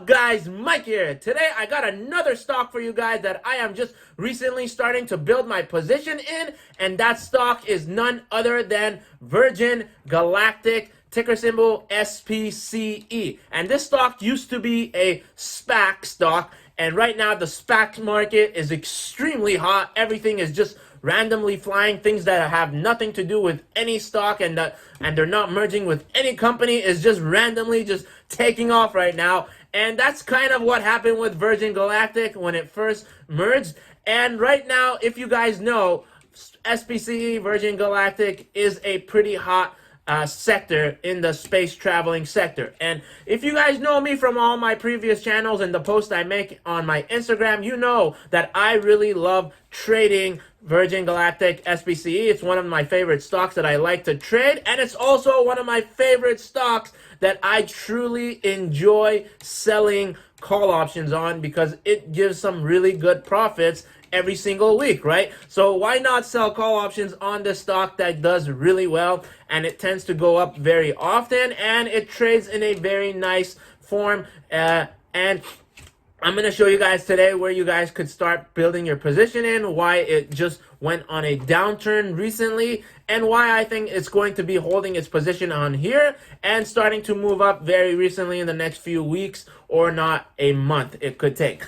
up, guys? Mike here. Today I got another stock for you guys that I am just recently starting to build my position in, and that stock is none other than Virgin Galactic, ticker symbol SPCE. And this stock used to be a SPAC stock, and right now the SPAC market is extremely hot. Everything is just randomly flying. Things that have nothing to do with any stock and they're not merging with any company is just randomly just taking off right now. And that's kind of what happened with Virgin Galactic when it first merged. And right now, if you guys know, SPCE Virgin Galactic is a pretty hot sector in the space traveling sector. And if you guys know me from all my previous channels and the posts I make on my Instagram, you know that I really love trading Virgin Galactic SPCE. It's one of my favorite stocks that I like to trade, and it's also one of my favorite stocks that I truly enjoy selling call options on because it gives some really good profits every single week, right? So why not sell call options on the stock that does really well, and it tends to go up very often, and it trades in a very nice form. And I'm going to show you guys today where you guys could start building your position in, why it just went on a downturn recently, and why I think it's going to be holding its position on here and starting to move up very recently in the next few weeks, or not a month it could take.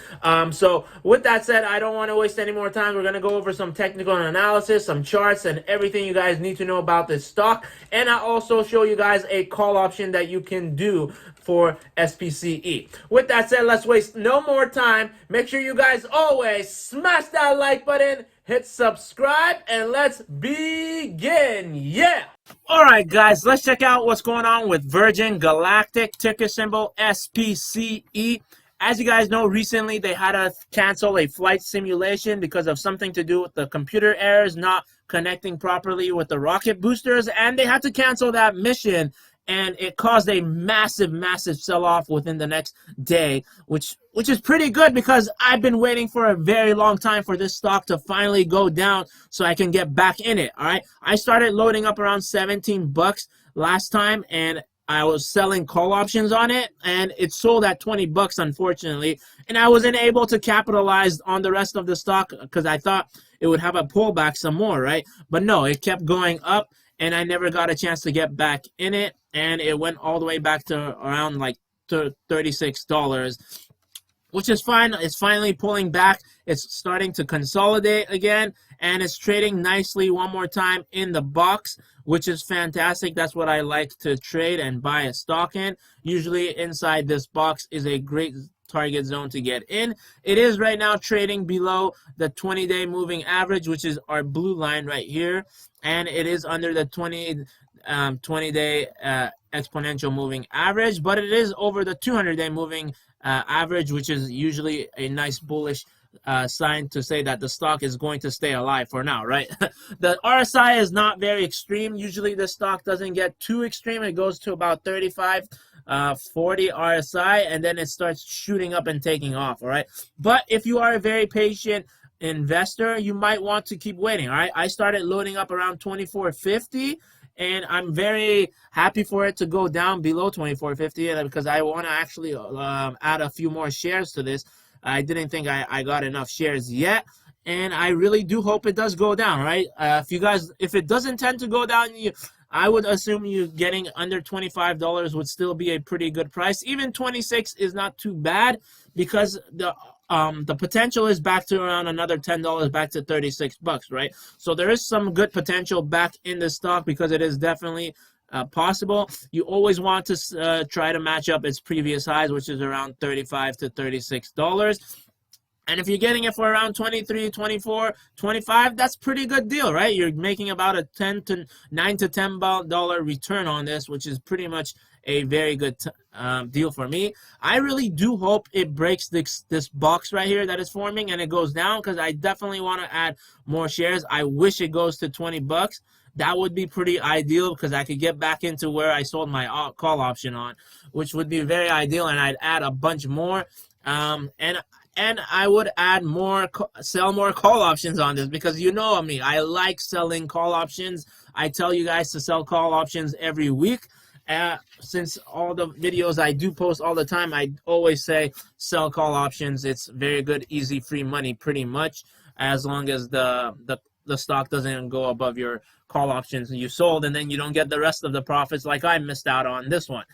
So with that said, I don't want to waste any more time. We're going to go over some technical analysis, some charts, and everything you guys need to know about this stock. And I also show you guys a call option that you can do for SPCE. With that said, let's waste no more time. Make sure you guys always smash that like button, hit subscribe, and let's begin. Yeah! Alright guys, let's check out what's going on with Virgin Galactic, ticker symbol SPCE. As you guys know, recently they had to cancel a flight simulation because of something to do with the computer errors not connecting properly with the rocket boosters, and they had to cancel that mission. And it caused a massive sell-off within the next day, which is pretty good because I've been waiting for a very long time for this stock to finally go down so I can get back in it, all right? I started loading up around 17 bucks last time, and I was selling call options on it, and it sold at 20 bucks, unfortunately. And I wasn't able to capitalize on the rest of the stock because I thought it would have a pullback some more, right? But no, it kept going up, and I never got a chance to get back in it, and it went all the way back to around like $36, which is fine. It's finally pulling back. It's starting to consolidate again, and it's trading nicely one more time in the box, which is fantastic. That's what I like to trade and buy a stock in. Usually inside this box is a great target zone to get in. It is right now trading below the 20-day moving average, which is our blue line right here, and it is under the 20-day exponential moving average, but it is over the 200-day moving average, which is usually a nice bullish sign to say that the stock is going to stay alive for now, right? The RSI is not very extreme. Usually the stock doesn't get too extreme. It goes to about 35, 40 RSI, and then it starts shooting up and taking off, all right? But if you are a very patient investor, you might want to keep waiting, all right? I started loading up around 24.50, and I'm very happy for it to go down below 24.50 because I want to actually add a few more shares to this. I didn't think I got enough shares yet, and I really do hope it does go down, right? If it doesn't tend to go down, I would assume you getting under $25 would still be a pretty good price. Even 26 is not too bad because the potential is back to around another $10, back to 36 bucks, right? So there is some good potential back in the stock because it is definitely possible. You always want to try to match up its previous highs, which is around $35 to $36. And if you're getting it for around 23, 24, 25, that's a pretty good deal, right? You're making about a $9 to $10 return on this, which is pretty much a very good deal for me. I really do hope it breaks this box right here that is forming and it goes down because I definitely want to add more shares. I wish it goes to 20 bucks. That would be pretty ideal because I could get back into where I sold my call option on, which would be very ideal, and I'd add a bunch more. And I would add more, sell more call options on this because you know me. I like selling call options. I tell you guys to sell call options every week. Since all the videos I do post all the time, I always say sell call options. It's very good, easy, free money, pretty much, as long as the stock doesn't go above your call options you sold, and then you don't get the rest of the profits like I missed out on this one.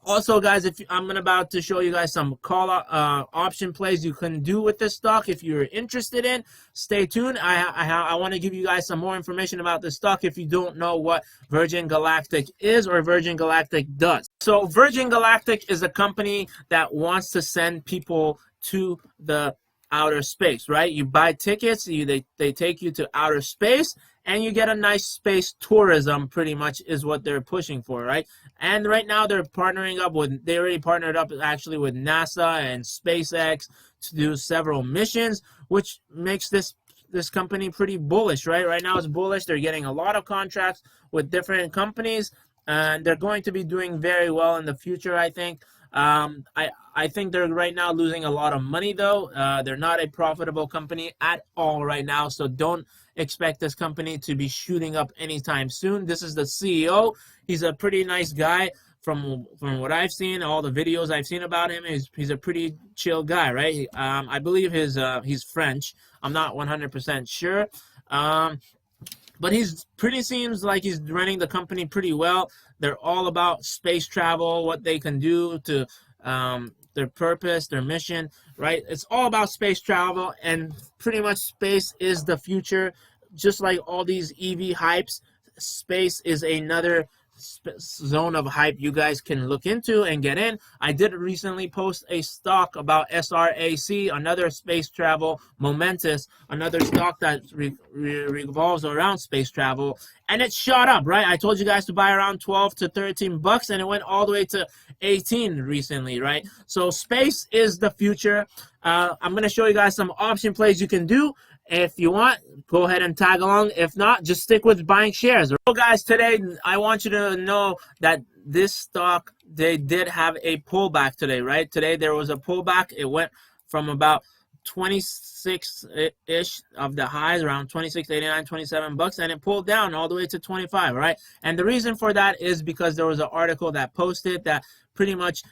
Also, guys, if I'm about to show you guys some call option plays you can do with this stock. If you're interested in, stay tuned. I want to give you guys some more information about this stock if you don't know what Virgin Galactic is or Virgin Galactic does. So Virgin Galactic is a company that wants to send people to the outer space, right? You buy tickets, they take you to outer space, and you get a nice space tourism, pretty much is what they're pushing for, right? And right now they're partnering up with, they already partnered up actually with NASA and SPACEX to do several missions, which makes this company pretty bullish, right? Right now it's bullish. They're getting a lot of contracts with different companies, and they're going to be doing very well in the future, I think. I think they're right now losing a lot of money, though. They're not a profitable company at all right now, so don't expect this company to be shooting up anytime soon. This is the CEO. He's a pretty nice guy from what I've seen, all the videos I've seen about him. He's a pretty chill guy, right? I believe he's French. I'm not 100% sure. But seems like he's running the company pretty well. They're all about space travel, what they can do to their purpose, their mission, right? It's all about space travel, and pretty much space is the future. Just like all these EV hypes, space is another zone of hype you guys can look into and get in. I did recently post a stock about SRAC, another space travel, Momentous, another stock that revolves around space travel, and it shot up, right? I told you guys to buy around 12 to 13 bucks, and it went all the way to 18 recently, right? So space is the future. I'm going to show you guys some option plays you can do. If you want, go ahead and tag along. If not, just stick with buying shares. So guys, today I want you to know that this stock, they did have a pullback today, right? Today there was a pullback. It went from about 26-ish of the highs, around 26, 89, 27 bucks, and it pulled down all the way to 25, right? And the reason for that is because there was an article that posted that pretty much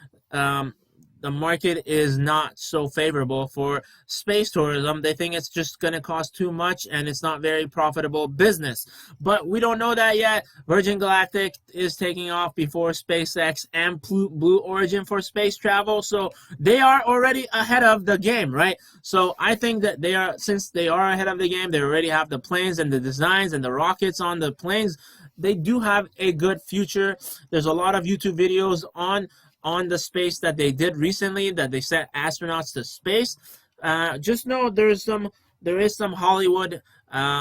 the market is not so favorable for space tourism. They think it's just going to cost too much and it's not very profitable business. But we don't know that yet. Virgin Galactic is taking off before SpaceX and Blue Origin for space travel. So they are already ahead of the game, right? So I think that since they are ahead of the game, they already have the planes and the designs and the rockets on the planes. They do have a good future. There's a lot of YouTube videos on the space that they did recently, that they sent astronauts to space. Just know there is some Hollywood,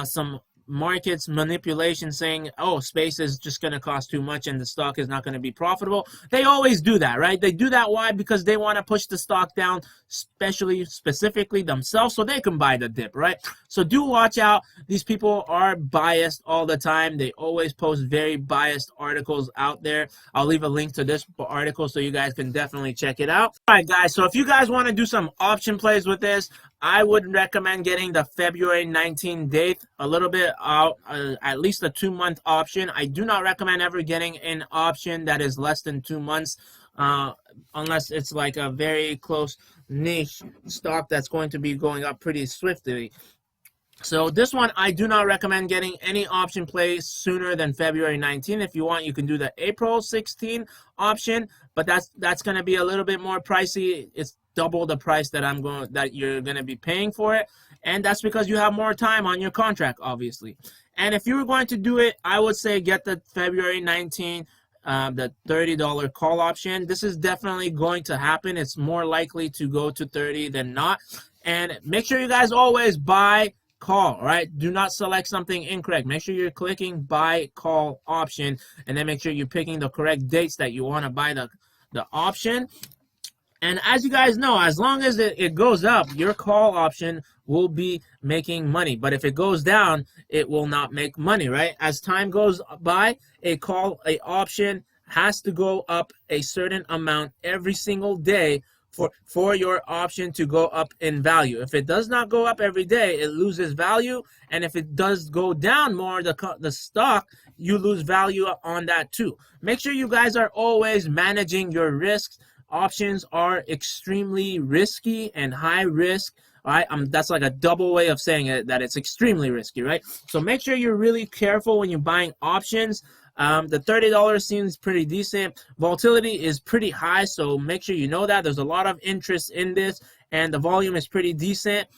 some markets manipulation saying, oh, space is just going to cost too much and the stock is not going to be profitable. They always do that, right? They do that. Why? Because they want to push the stock down, specifically themselves, so they can buy the dip, right? So do watch out. These people are biased all the time. They always post very biased articles out there. I'll leave a link to this article so you guys can definitely check it out. All right, guys, so if you guys want to do some option plays with this, I would recommend getting the February 19th date, a little bit out, at least a 2-month option. I do not recommend ever getting an option that is less than 2 months, unless it's like a very close niche stock that's going to be going up pretty swiftly. So this one, I do not recommend getting any option plays sooner than February 19th. If you want, you can do the April 16 option, but that's going to be a little bit more pricey. It's double the price that you're going to be paying for it, and that's because you have more time on your contract, obviously. And if you were going to do it, I would say get the February 19th, the $30 call option. This is definitely going to happen. It's more likely to go to 30 than not. And make sure you guys always buy call, all right? Do not select something incorrect. Make sure you're clicking buy call option, and then make sure you're picking the correct dates that you want to buy the option. And as you guys know, as long as it goes up, your call option will be making money. But if it goes down, it will not make money, right? As time goes by, a option has to go up a certain amount every single day for your option to go up in value. If it does not go up every day, it loses value, and if it does go down more, the stock, you lose value on that too. Make sure you guys are always managing your risks. Options are extremely risky and high risk. All right, that's like a double way of saying it, that it's extremely risky, right? So make sure you're really careful when you're buying options. The $30 seems pretty decent. Volatility is pretty high, so make sure you know that. There's a lot of interest in this, and the volume is pretty decent.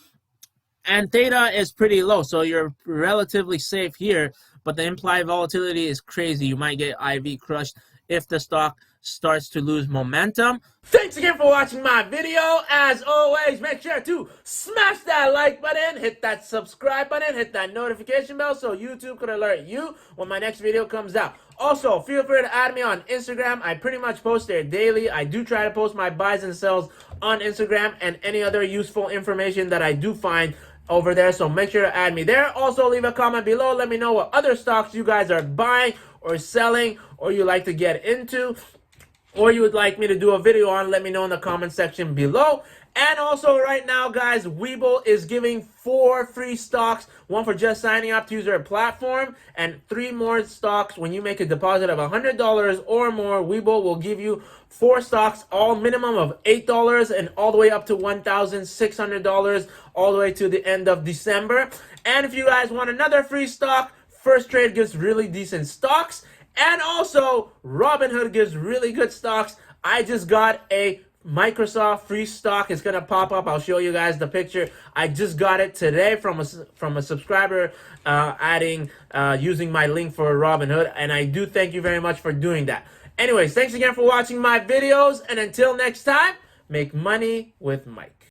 And theta is pretty low, so you're relatively safe here, but the implied volatility is crazy. You might get IV crushed if the stock starts to lose momentum. Thanks again for watching my video. As always, make sure to smash that like button, hit that subscribe button, hit that notification bell so YouTube can alert you when my next video comes out. Also, feel free to add me on Instagram. I pretty much post there daily. I do try to post my buys and sells on Instagram and any other useful information that I do find over there, so make sure to add me there. Also, leave a comment below. Let me know what other stocks you guys are buying or selling or you like to get into, or you would like me to do a video on. Let me know in the comment section below. And also right now, guys, WeBull is giving 4 free stocks, 1 for just signing up to use their platform, and 3 more stocks when you make a deposit of $100 or more. WeBull will give you 4 stocks, all minimum of $8 and all the way up to $1,600, all the way to the end of December. And if you guys want another free stock, FirstTrade gives really decent stocks, and also Robinhood gives really good stocks. I just got a Microsoft free stock. It's gonna pop up. I'll show you guys the picture. I just got it today from a subscriber using my link for Robinhood, and I do thank you very much for doing that. Anyways, thanks again for watching my videos, and until next time, make money with Mike.